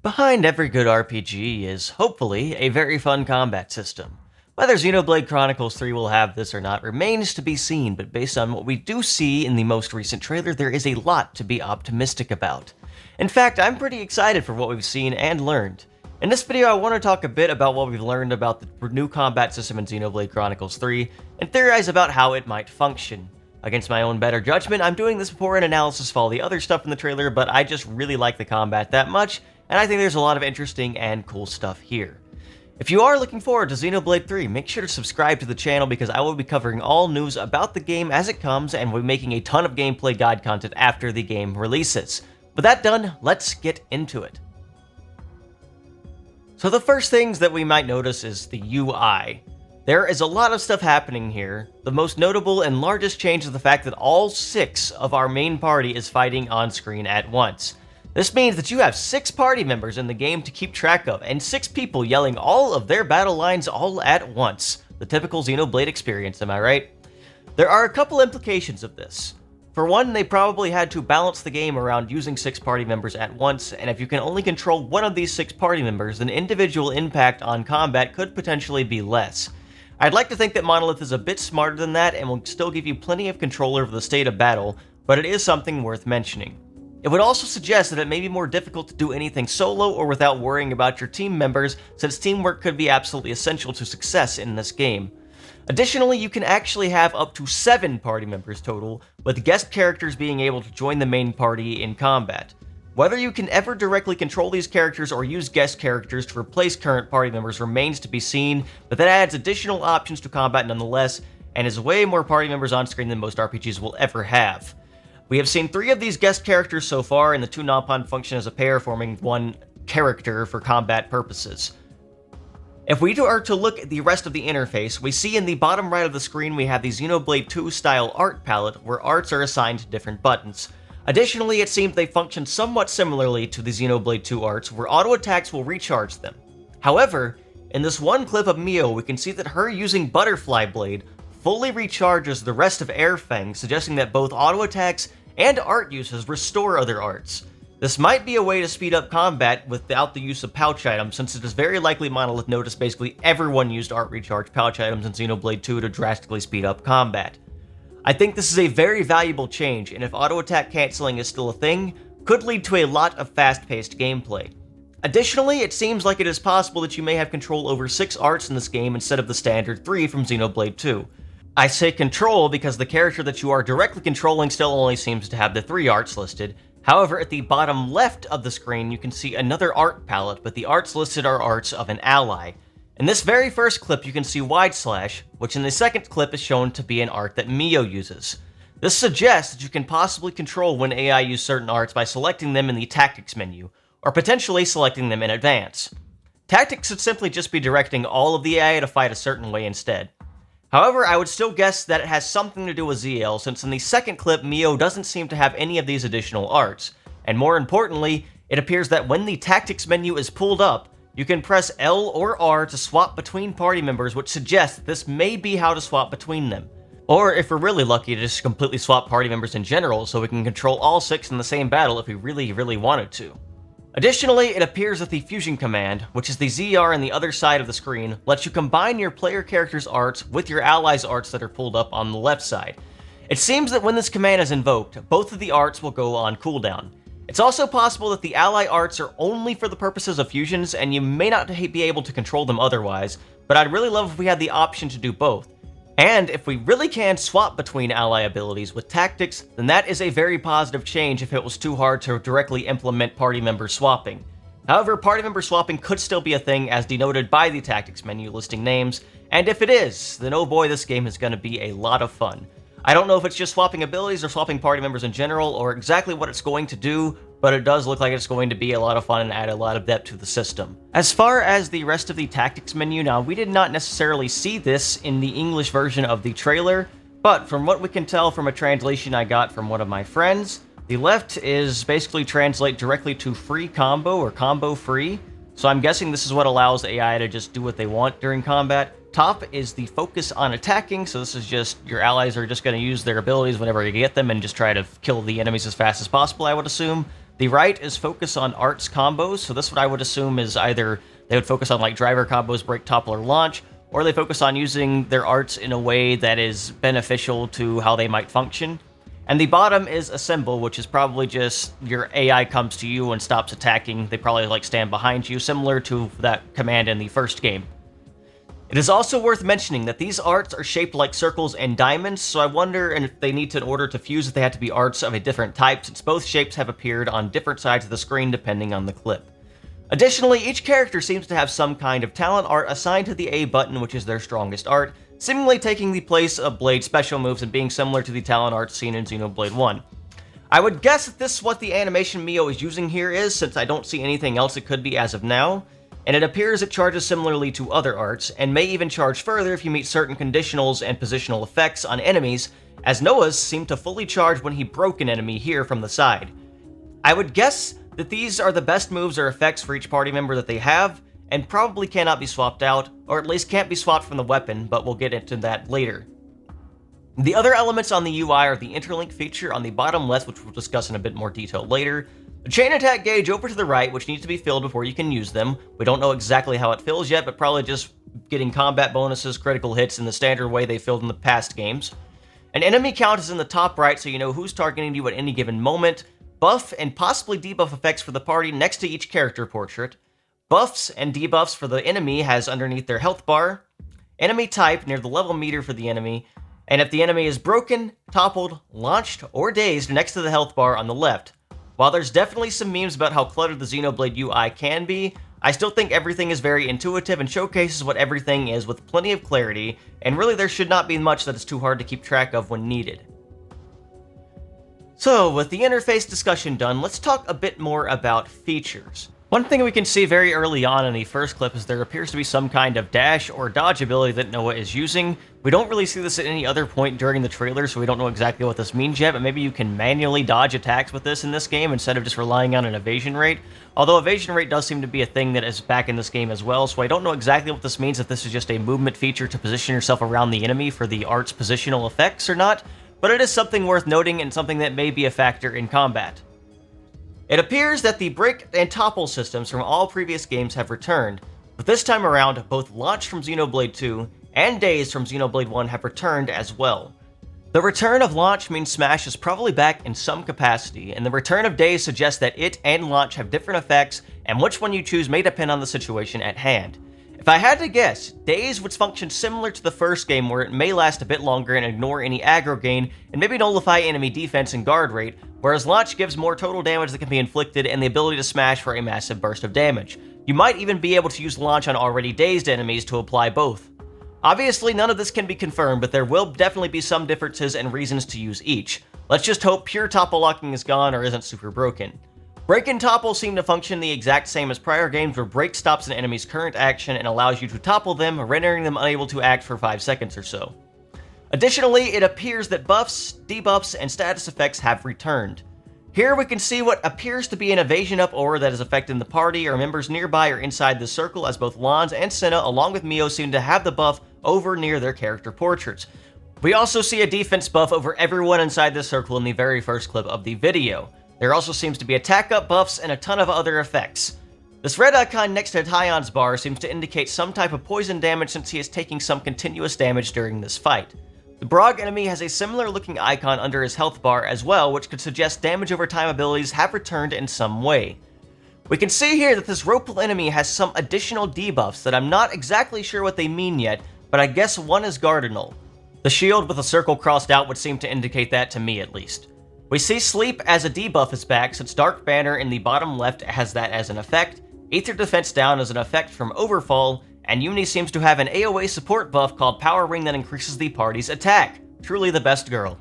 Behind every good RPG is, hopefully, a very fun combat system. Whether Xenoblade Chronicles 3 will have this or not remains to be seen, but based on what we do see in the most recent trailer, there is a lot to be optimistic about. In fact, I'm pretty excited for what we've seen and learned. In this video, I want to talk a bit about what we've learned about the new combat system in Xenoblade Chronicles 3, and theorize about how it might function. Against my own better judgment, I'm doing this before an analysis of all the other stuff in the trailer, but I just really like the combat that much, and I think there's a lot of interesting and cool stuff here. If you are looking forward to Xenoblade 3, make sure to subscribe to the channel because I will be covering all news about the game as it comes, and we'll be making a ton of gameplay guide content after the game releases. With that done, let's get into it. So the first things that we might notice is the UI. There is a lot of stuff happening here. The most notable and largest change is the fact that all 6 of our main party is fighting on screen at once. This means that you have 6 party members in the game to keep track of, and 6 people yelling all of their battle lines all at once. The typical Xenoblade experience, am I right? There are a couple implications of this. For one, they probably had to balance the game around using 6 party members at once, and if you can only control one of these 6 party members, then individual impact on combat could potentially be less. I'd like to think that Monolith is a bit smarter than that and will still give you plenty of control over the state of battle, but it is something worth mentioning. It would also suggest that it may be more difficult to do anything solo or without worrying about your team members, since teamwork could be absolutely essential to success in this game. Additionally, you can actually have up to 7 party members total, with guest characters being able to join the main party in combat. Whether you can ever directly control these characters or use guest characters to replace current party members remains to be seen, but that adds additional options to combat nonetheless, and is way more party members on screen than most RPGs will ever have. We have seen 3 of these guest characters so far, and the 2 non-pawn function as a pair, forming 1 character for combat purposes. If we are to look at the rest of the interface, we see in the bottom right of the screen we have the Xenoblade 2 style art palette, where arts are assigned to different buttons. Additionally, it seems they function somewhat similarly to the Xenoblade 2 arts, where auto attacks will recharge them. However, in this one clip of Mio, we can see that her using Butterfly Blade fully recharges the rest of Airfang, suggesting that both auto attacks and art uses restore other arts. This might be a way to speed up combat without the use of pouch items, since it is very likely Monolith noticed basically everyone used art recharge pouch items in Xenoblade 2 to drastically speed up combat. I think this is a very valuable change, and if auto attack canceling is still a thing, could lead to a lot of fast-paced gameplay. Additionally, it seems like it is possible that you may have control over 6 arts in this game instead of the standard 3 from Xenoblade 2. I say control because the character that you are directly controlling still only seems to have the 3 arts listed. However, at the bottom left of the screen, you can see another art palette, but the arts listed are arts of an ally. In this very first clip, you can see Wide Slash, which in the second clip is shown to be an art that Mio uses. This suggests that you can possibly control when AI use certain arts by selecting them in the Tactics menu, or potentially selecting them in advance. Tactics should simply just be directing all of the AI to fight a certain way instead. However, I would still guess that it has something to do with ZL, since in the second clip, Mio doesn't seem to have any of these additional arts. And more importantly, it appears that when the Tactics menu is pulled up, you can press L or R to swap between party members, which suggests that this may be how to swap between them. Or, if we're really lucky, to just completely swap party members in general, so we can control all 6 in the same battle if we really wanted to. Additionally, it appears that the fusion command, which is the ZR on the other side of the screen, lets you combine your player character's arts with your ally's arts that are pulled up on the left side. It seems that when this command is invoked, both of the arts will go on cooldown. It's also possible that the ally arts are only for the purposes of fusions, and you may not be able to control them otherwise, but I'd really love if we had the option to do both. And if we really can swap between ally abilities with tactics, then that is a very positive change if it was too hard to directly implement party member swapping. However, party member swapping could still be a thing as denoted by the tactics menu listing names, and if it is, then oh boy, this game is going to be a lot of fun. I don't know if it's just swapping abilities or swapping party members in general, or exactly what it's going to do, but it does look like it's going to be a lot of fun and add a lot of depth to the system. As far as the rest of the tactics menu, now we did not necessarily see this in the English version of the trailer, but from what we can tell from a translation I got from one of my friends, the left is basically translate directly to free combo or combo free, so I'm guessing this is what allows AI to just do what they want during combat. Top is the focus on attacking, so this is just your allies are just going to use their abilities whenever you get them and just try to kill the enemies as fast as possible, I would assume. The right is focus on arts combos, so this what I would assume is either they would focus on like driver combos, break, topple, or launch, or they focus on using their arts in a way that is beneficial to how they might function. And the bottom is assemble, which is probably just your AI comes to you and stops attacking. They probably like stand behind you, similar to that command in the first game. It is also worth mentioning that these arts are shaped like circles and diamonds, so I wonder if they need to, in order to fuse, if they had to be arts of a different type, since both shapes have appeared on different sides of the screen depending on the clip. Additionally, each character seems to have some kind of talent art assigned to the A button, which is their strongest art, seemingly taking the place of Blade's special moves and being similar to the talent art seen in Xenoblade 1. I would guess that this is what the animation Mio is using here is, since I don't see anything else it could be as of now, and it appears it charges similarly to other arts, and may even charge further if you meet certain conditionals and positional effects on enemies, as Noah's seemed to fully charge when he broke an enemy here from the side. I would guess that these are the best moves or effects for each party member that they have, and probably cannot be swapped out, or at least can't be swapped from the weapon, but we'll get into that later. The other elements on the UI are the interlink feature on the bottom left, which we'll discuss in a bit more detail later, the chain attack gauge over to the right, which needs to be filled before you can use them. We don't know exactly how it fills yet, but probably just getting combat bonuses, critical hits in the standard way they filled in the past games. An enemy count is in the top right, so you know who's targeting you at any given moment. Buff and possibly debuff effects for the party next to each character portrait. Buffs and debuffs for the enemy has underneath their health bar. Enemy type near the level meter for the enemy. And if the enemy is broken, toppled, launched, or dazed, next to the health bar on the left. While there's definitely some memes about how cluttered the Xenoblade UI can be, I still think everything is very intuitive and showcases what everything is with plenty of clarity, and really there should not be much that is too hard to keep track of when needed. So, with the interface discussion done, let's talk a bit more about features. One thing we can see very early on in the first clip is there appears to be some kind of dash or dodge ability that Noah is using. We don't really see this at any other point during the trailer, so we don't know exactly what this means yet, but maybe you can manually dodge attacks with this in this game instead of just relying on an evasion rate. Although evasion rate does seem to be a thing that is back in this game as well, so I don't know exactly what this means, if this is just a movement feature to position yourself around the enemy for the art's positional effects or not, but it is something worth noting and something that may be a factor in combat. It appears that the break and topple systems from all previous games have returned, but this time around, both Launch from Xenoblade 2 and Daze from Xenoblade 1 have returned as well. The return of Launch means Smash is probably back in some capacity, and the return of Daze suggests that it and Launch have different effects, and which one you choose may depend on the situation at hand. If I had to guess, Daze would function similar to the first game, where it may last a bit longer and ignore any aggro gain, and maybe nullify enemy defense and guard rate, whereas Launch gives more total damage that can be inflicted and the ability to smash for a massive burst of damage. You might even be able to use Launch on already dazed enemies to apply both. Obviously, none of this can be confirmed, but there will definitely be some differences and reasons to use each. Let's just hope pure topple locking is gone or isn't super broken. Break and topple seem to function the exact same as prior games, where break stops an enemy's current action and allows you to topple them, rendering them unable to act for 5 seconds or so. Additionally, it appears that buffs, debuffs, and status effects have returned. Here we can see what appears to be an evasion up aura that is affecting the party or members nearby or inside the circle, as both Blunz and Senna along with Mio seem to have the buff over near their character portraits. We also see a defense buff over everyone inside the circle in the very first clip of the video. There also seems to be attack up buffs and a ton of other effects. This red icon next to Tyon's bar seems to indicate some type of poison damage, since he is taking some continuous damage during this fight. The Brog enemy has a similar looking icon under his health bar as well, which could suggest damage over time abilities have returned in some way. We can see here that this Ropal enemy has some additional debuffs that I'm not exactly sure what they mean yet, but I guess one is Gardenal. The shield with a circle crossed out would seem to indicate that to me at least. We see Sleep as a debuff is back, since Dark Banner in the bottom left has that as an effect, Aether Defense down as an effect from Overfall, and Uni seems to have an AoE support buff called Power Ring that increases the party's attack. Truly the best girl.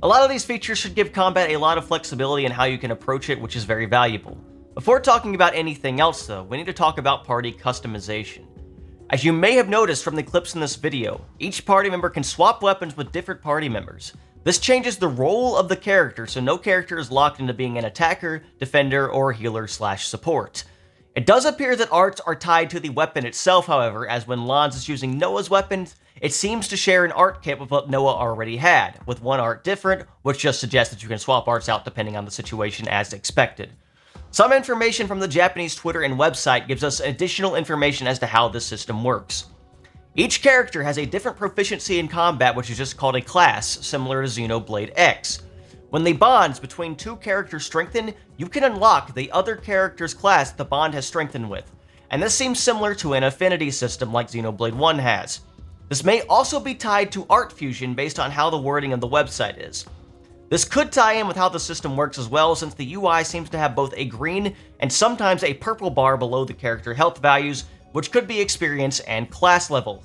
A lot of these features should give combat a lot of flexibility in how you can approach it, which is very valuable. Before talking about anything else though, we need to talk about party customization. As you may have noticed from the clips in this video, each party member can swap weapons with different party members. This changes the role of the character, so no character is locked into being an attacker, defender, or healer/support. It does appear that arts are tied to the weapon itself, however, as when Blunz is using Noah's weapons, it seems to share an art kit with what Noah already had, with one art different, which just suggests that you can swap arts out depending on the situation as expected. Some information from the Japanese Twitter and website gives us additional information as to how this system works. Each character has a different proficiency in combat, which is just called a class, similar to Xenoblade X. When the bonds between two characters strengthen, you can unlock the other character's class the bond has strengthened with, and this seems similar to an affinity system like Xenoblade 1 has. This may also be tied to art fusion based on how the wording of the website is. This could tie in with how the system works as well, since the UI seems to have both a green and sometimes a purple bar below the character health values, which could be experience and class level.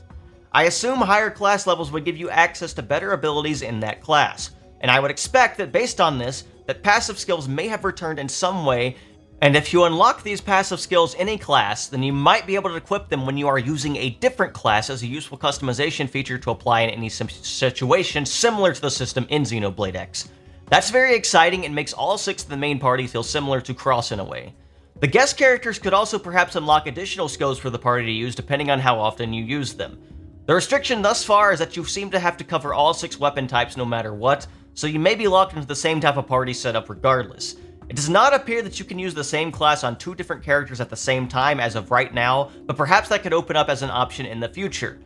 I assume higher class levels would give you access to better abilities in that class, and I would expect that based on this, that passive skills may have returned in some way, and if you unlock these passive skills in a class, then you might be able to equip them when you are using a different class as a useful customization feature to apply in any situation similar to the system in Xenoblade X. That's very exciting and makes all 6 of the main party feel similar to Cross in a way. The guest characters could also perhaps unlock additional skills for the party to use depending on how often you use them. The restriction thus far is that you seem to have to cover all 6 weapon types no matter what, so you may be locked into the same type of party setup regardless. It does not appear that you can use the same class on 2 different characters at the same time as of right now, but perhaps that could open up as an option in the future.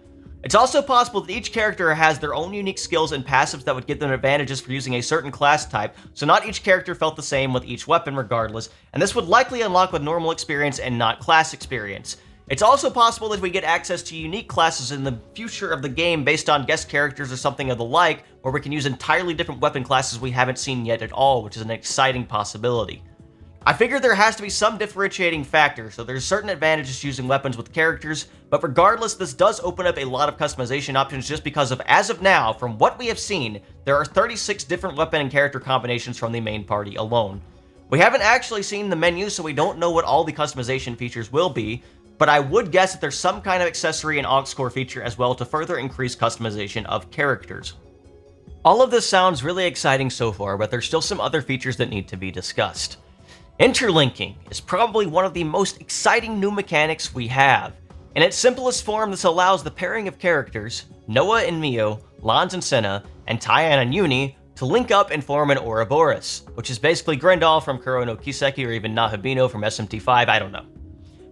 It's also possible that each character has their own unique skills and passives that would give them advantages for using a certain class type, so not each character felt the same with each weapon regardless, and this would likely unlock with normal experience and not class experience. It's also possible that we get access to unique classes in the future of the game based on guest characters or something of the like, where we can use entirely different weapon classes we haven't seen yet at all, which is an exciting possibility. I figure there has to be some differentiating factor, so there's certain advantages to using weapons with characters, but regardless, this does open up a lot of customization options just because of, as of now, from what we have seen, there are 36 different weapon and character combinations from the main party alone. We haven't actually seen the menu, so we don't know what all the customization features will be, but I would guess that there's some kind of accessory and aux core feature as well to further increase customization of characters. All of this sounds really exciting so far, but there's still some other features that need to be discussed. Interlinking is probably one of the most exciting new mechanics we have. In its simplest form, this allows the pairing of characters, Noah and Mio, Blunz and Senna, and Tyan and Uni, to link up and form an Ouroboros, which is basically Grendel from Kuro no Kiseki or even Nahabino from SMT5, I don't know.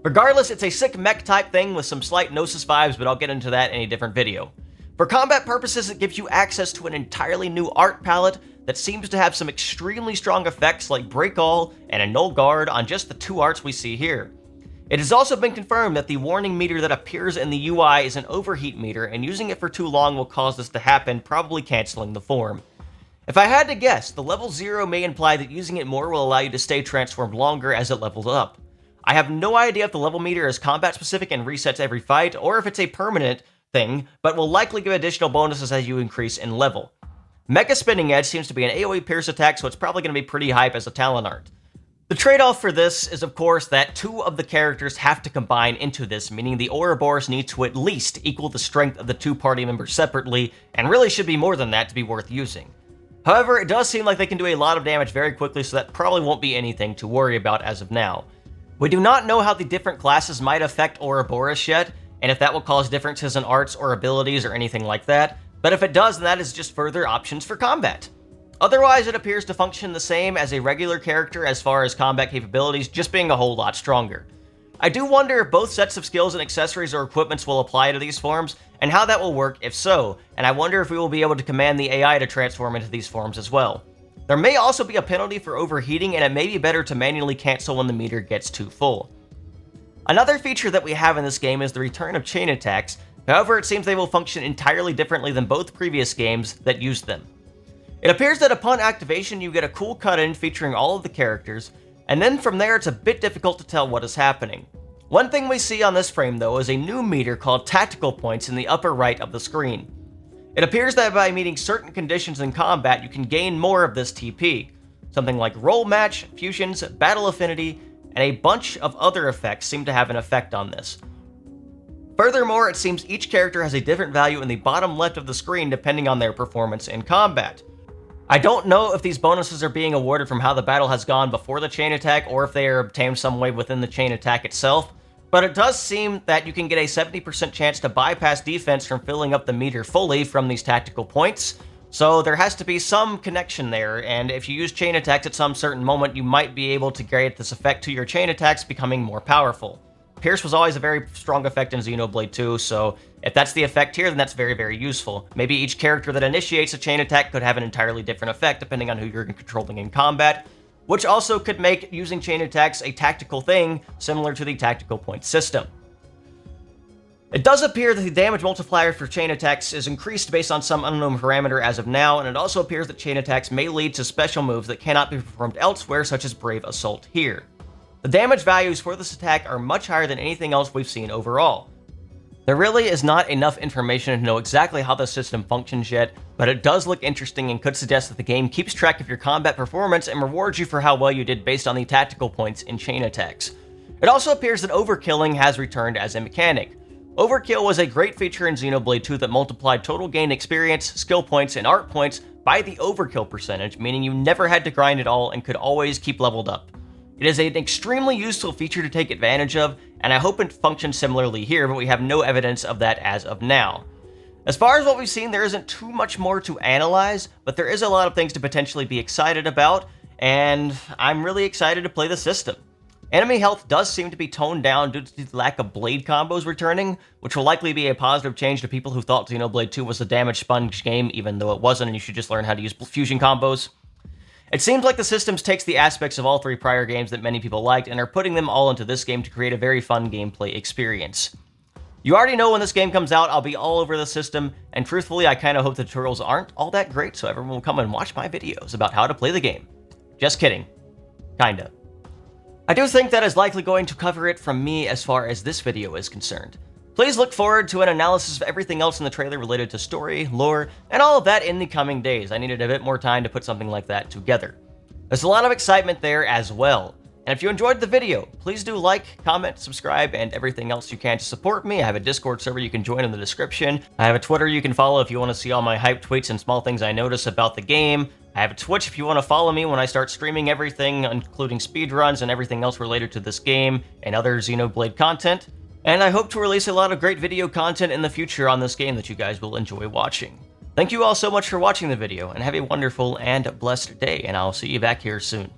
Regardless, it's a sick mech type thing with some slight Gnosis vibes, but I'll get into that in a different video. For combat purposes, it gives you access to an entirely new art palette that seems to have some extremely strong effects like Break All and Annul Guard on just the 2 arts we see here. It has also been confirmed that the warning meter that appears in the UI is an overheat meter, and using it for too long will cause this to happen, probably canceling the form. If I had to guess, the level 0 may imply that using it more will allow you to stay transformed longer as it levels up. I have no idea if the level meter is combat specific and resets every fight, or if it's a permanent thing, but will likely give additional bonuses as you increase in level. Mecha Spinning Edge seems to be an AoE pierce attack, so it's probably going to be pretty hype as a talent art. The trade-off for this is, of course, that 2 of the characters have to combine into this, meaning the Ouroboros need to at least equal the strength of the 2 party members separately, and really should be more than that to be worth using. However, it does seem like they can do a lot of damage very quickly, so that probably won't be anything to worry about as of now. We do not know how the different classes might affect Ouroboros yet, and if that will cause differences in arts or abilities or anything like that, but if it does, then that is just further options for combat. Otherwise, it appears to function the same as a regular character as far as combat capabilities, just being a whole lot stronger. I do wonder if both sets of skills and accessories or equipments will apply to these forms, and how that will work if so, and I wonder if we will be able to command the AI to transform into these forms as well. There may also be a penalty for overheating, and it may be better to manually cancel when the meter gets too full. Another feature that we have in this game is the return of chain attacks. However, it seems they will function entirely differently than both previous games that used them. It appears that upon activation you get a cool cut-in featuring all of the characters, and then from there it's a bit difficult to tell what is happening. One thing we see on this frame though is a new meter called Tactical Points in the upper right of the screen. It appears that by meeting certain conditions in combat you can gain more of this TP. Something like Roll Match, Fusions, Battle Affinity, and a bunch of other effects seem to have an effect on this. Furthermore, it seems each character has a different value in the bottom left of the screen depending on their performance in combat. I don't know if these bonuses are being awarded from how the battle has gone before the chain attack or if they are obtained some way within the chain attack itself, But it does seem that you can get a 70% chance to bypass defense from filling up the meter fully from these tactical points, so there has to be some connection there, and if you use chain attacks at some certain moment, you might be able to create this effect to your chain attacks becoming more powerful. Pierce was always a very strong effect in Xenoblade 2, so if that's the effect here, then that's very, very useful. Maybe each character that initiates a chain attack could have an entirely different effect depending on who you're controlling in combat, which also could make using chain attacks a tactical thing similar to the tactical point system. It does appear that the damage multiplier for chain attacks is increased based on some unknown parameter as of now, and it also appears that chain attacks may lead to special moves that cannot be performed elsewhere, such as Brave Assault here. The damage values for this attack are much higher than anything else we've seen overall. There really is not enough information to know exactly how the system functions yet, but it does look interesting and could suggest that the game keeps track of your combat performance and rewards you for how well you did based on the tactical points in chain attacks. It also appears that overkilling has returned as a mechanic. Overkill was a great feature in Xenoblade 2 that multiplied total gain experience, skill points, and art points by the overkill percentage, meaning you never had to grind at all and could always keep leveled up. It is an extremely useful feature to take advantage of, and I hope it functions similarly here, but we have no evidence of that as of now. As far as what we've seen, there isn't too much more to analyze, but there is a lot of things to potentially be excited about, and I'm really excited to play the system. Enemy health does seem to be toned down due to the lack of blade combos returning, which will likely be a positive change to people who thought Xenoblade 2 was a damage sponge game, even though it wasn't and you should just learn how to use fusion combos. It seems like the systems takes the aspects of all three prior games that many people liked and are putting them all into this game to create a very fun gameplay experience. You already know when this game comes out, I'll be all over the system, and truthfully, I kind of hope the tutorials aren't all that great so everyone will come and watch my videos about how to play the game. Just kidding. Kinda. I do think that is likely going to cover it from me as far as this video is concerned. Please look forward to an analysis of everything else in the trailer related to story, lore, and all of that in the coming days. I needed a bit more time to put something like that together. There's a lot of excitement there as well. And if you enjoyed the video, please do like, comment, subscribe, and everything else you can to support me. I have a Discord server you can join in the description. I have a Twitter you can follow if you want to see all my hype tweets and small things I notice about the game. I have a Twitch if you want to follow me when I start streaming everything, including speedruns and everything else related to this game and other Xenoblade content. And I hope to release a lot of great video content in the future on this game that you guys will enjoy watching. Thank you all so much for watching the video, and have a wonderful and blessed day, and I'll see you back here soon.